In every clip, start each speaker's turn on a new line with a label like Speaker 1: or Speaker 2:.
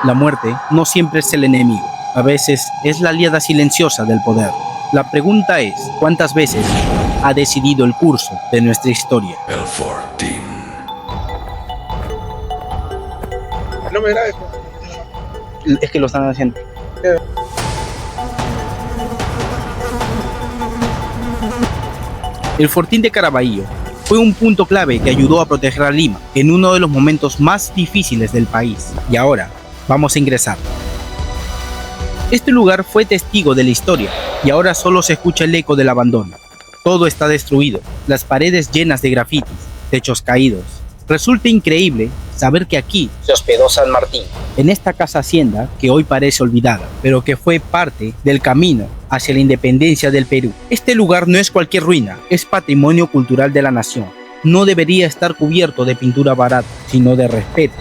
Speaker 1: La muerte no siempre es el enemigo, a veces es la aliada silenciosa del poder. La pregunta es, ¿cuántas veces ha decidido el curso de nuestra historia?
Speaker 2: El Fortín.
Speaker 3: No me grabes.
Speaker 1: Es que lo están haciendo. El Fortín de Caraballo fue un punto clave que ayudó a proteger a Lima en uno de los momentos más difíciles del país. Y ahora, vamos a ingresar. Este lugar fue testigo de la historia y ahora solo se escucha el eco del abandono. Todo está destruido, las paredes llenas de grafitis, techos caídos. Resulta increíble saber que aquí se hospedó San Martín, en esta casa hacienda que hoy parece olvidada, pero que fue parte del camino hacia la independencia del Perú. Este lugar no es cualquier ruina, es patrimonio cultural de la nación. No debería estar cubierto de pintura barata, sino de respeto.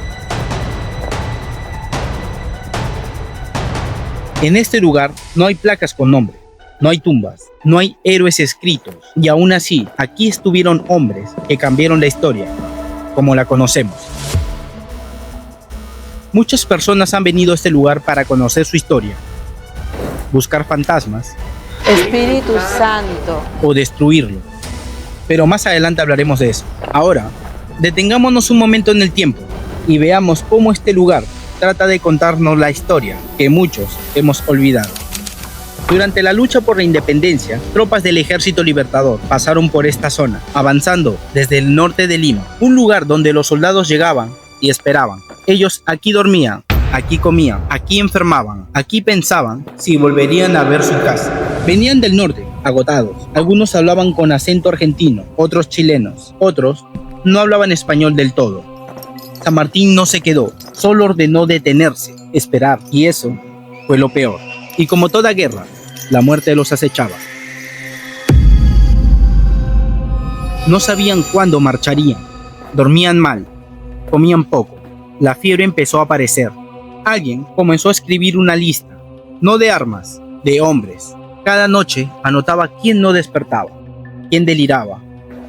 Speaker 1: En este lugar no hay placas con nombre, no hay tumbas, no hay héroes escritos, y aún así, aquí estuvieron hombres que cambiaron la historia, como la conocemos. Muchas personas han venido a este lugar para conocer su historia, buscar fantasmas,
Speaker 4: Espíritu Santo,
Speaker 1: o destruirlo. Pero más adelante hablaremos de eso. Ahora, detengámonos un momento en el tiempo y veamos cómo este lugar trata de contarnos la historia que muchos hemos olvidado. Durante la lucha por la independencia, tropas del Ejército Libertador pasaron por esta zona, avanzando desde el norte de Lima, un lugar donde los soldados llegaban y esperaban. Ellos aquí dormían, aquí comían, aquí enfermaban, aquí pensaban si volverían a ver su casa. Venían del norte, agotados. Algunos hablaban con acento argentino, otros chilenos, otros no hablaban español del todo. San Martín no se quedó, solo ordenó detenerse, esperar, y eso fue lo peor. Y como toda guerra, la muerte los acechaba. No sabían cuándo marcharían, dormían mal, comían poco, la fiebre empezó a aparecer. Alguien comenzó a escribir una lista, no de armas, de hombres. Cada noche anotaba quién no despertaba, quién deliraba.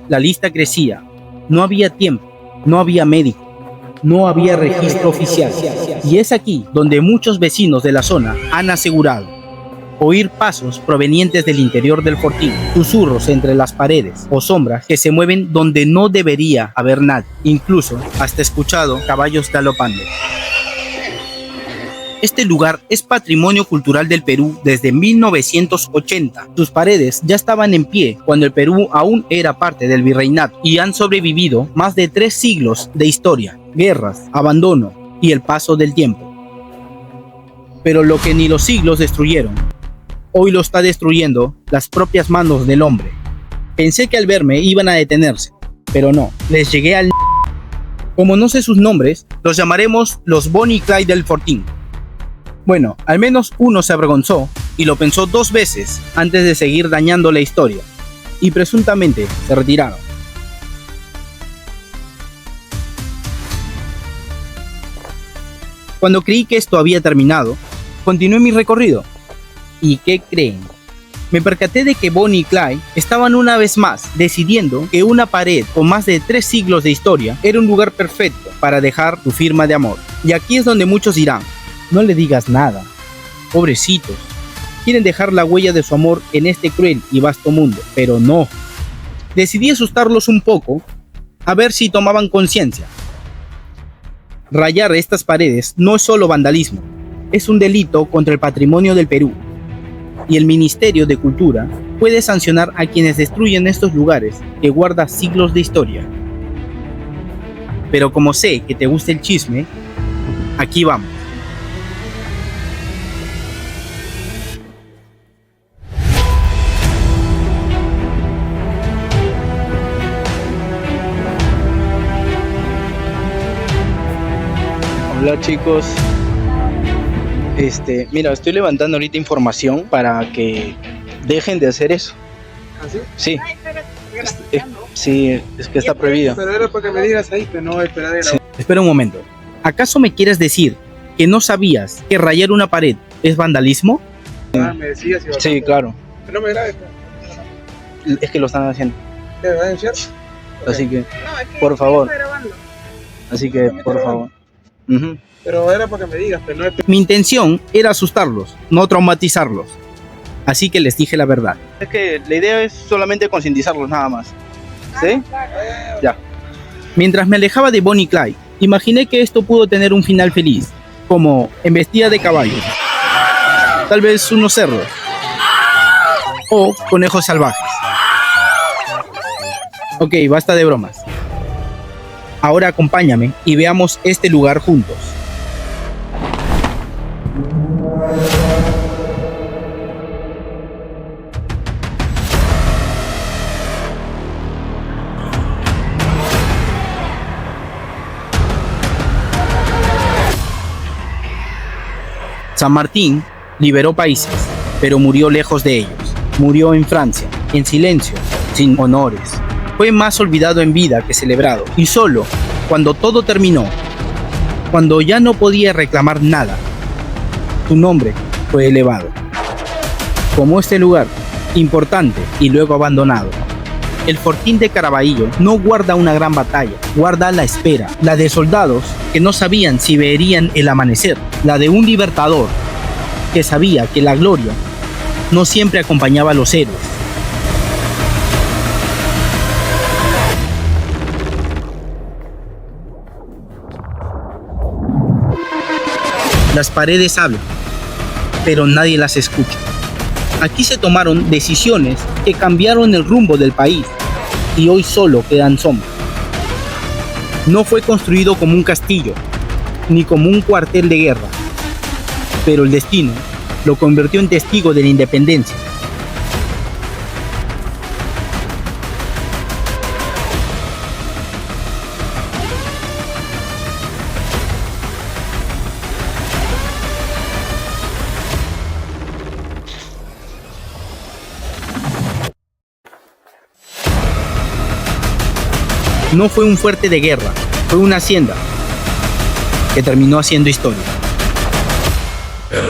Speaker 1: La lista crecía, no había tiempo, no había médico, no había registro oficial. Y es aquí donde muchos vecinos de la zona han asegurado oír pasos provenientes del interior del fortín, susurros entre las paredes o sombras que se mueven donde no debería haber nadie, incluso hasta escuchado caballos galopando. Este lugar es patrimonio cultural del Perú desde 1980. Sus paredes ya estaban en pie cuando el Perú aún era parte del virreinato y han sobrevivido más de 3 siglos de historia, guerras, abandono y el paso del tiempo. Pero lo que ni los siglos destruyeron, hoy lo está destruyendo las propias manos del hombre. Pensé que al verme iban a detenerse, pero no, les llegué al... Como no sé sus nombres, los llamaremos los Bonnie y Clyde del Fortín. Bueno, al menos uno se avergonzó y lo pensó 2 veces antes de seguir dañando la historia, y presuntamente se retiraron. Cuando creí que esto había terminado, continué mi recorrido. ¿Y qué creen? Me percaté de que Bonnie y Clyde estaban una vez más decidiendo que una pared con más de 3 siglos de historia era un lugar perfecto para dejar tu firma de amor. Y aquí es donde muchos dirán, no le digas nada, pobrecitos, quieren dejar la huella de su amor en este cruel y vasto mundo, pero no. Decidí asustarlos un poco, a ver si tomaban conciencia. Rayar estas paredes no es solo vandalismo, es un delito contra el patrimonio del Perú. Y el Ministerio de Cultura puede sancionar a quienes destruyen estos lugares que guardan siglos de historia. Pero como sé que te gusta el chisme, aquí vamos. Hola chicos, mira, estoy levantando ahorita información para que dejen de hacer eso.
Speaker 3: ¿Así?
Speaker 1: Sí, sí, es que está prohibido.
Speaker 3: Pero era para que me digas ahí, pero no esperar era.
Speaker 1: Sí. Espera un momento, ¿acaso me quieres decir que no sabías que rayar una pared es vandalismo?
Speaker 3: Me decías y
Speaker 1: Sí, claro,
Speaker 3: no me grabes.
Speaker 1: es que lo están haciendo,
Speaker 3: ¿Te vas a denunciar?
Speaker 1: así que,
Speaker 4: no, es que
Speaker 1: por favor,
Speaker 4: estoy grabando.
Speaker 1: así que, por favor. Ujú.
Speaker 3: Pero era para que me digas, pero no es...
Speaker 1: Mi intención era asustarlos, no traumatizarlos. Así que les dije la verdad. Es que la idea es solamente concientizarlos nada más. ¿Sí? Ya. Mientras me alejaba de Bonnie y Clyde, imaginé que esto pudo tener un final feliz, como embestida de caballos, tal vez unos cerdos o conejos salvajes. Ok, basta de bromas. Ahora acompáñame y veamos este lugar juntos. San Martín liberó países, pero murió lejos de ellos. Murió en Francia, en silencio, sin honores. Fue más olvidado en vida que celebrado. Y solo cuando todo terminó, cuando ya no podía reclamar nada, su nombre fue elevado. Como este lugar, importante y luego abandonado. El fortín de Caraballo no guarda una gran batalla, guarda la espera, la de soldados que no sabían si verían el amanecer, la de un libertador que sabía que la gloria no siempre acompañaba a los héroes. Las paredes hablan, pero nadie las escucha. Aquí se tomaron decisiones que cambiaron el rumbo del país y hoy solo quedan sombras. No fue construido como un castillo, ni como un cuartel de guerra, pero el destino lo convirtió en testigo de la independencia. No fue un fuerte de guerra, fue una hacienda que terminó haciendo historia.
Speaker 2: El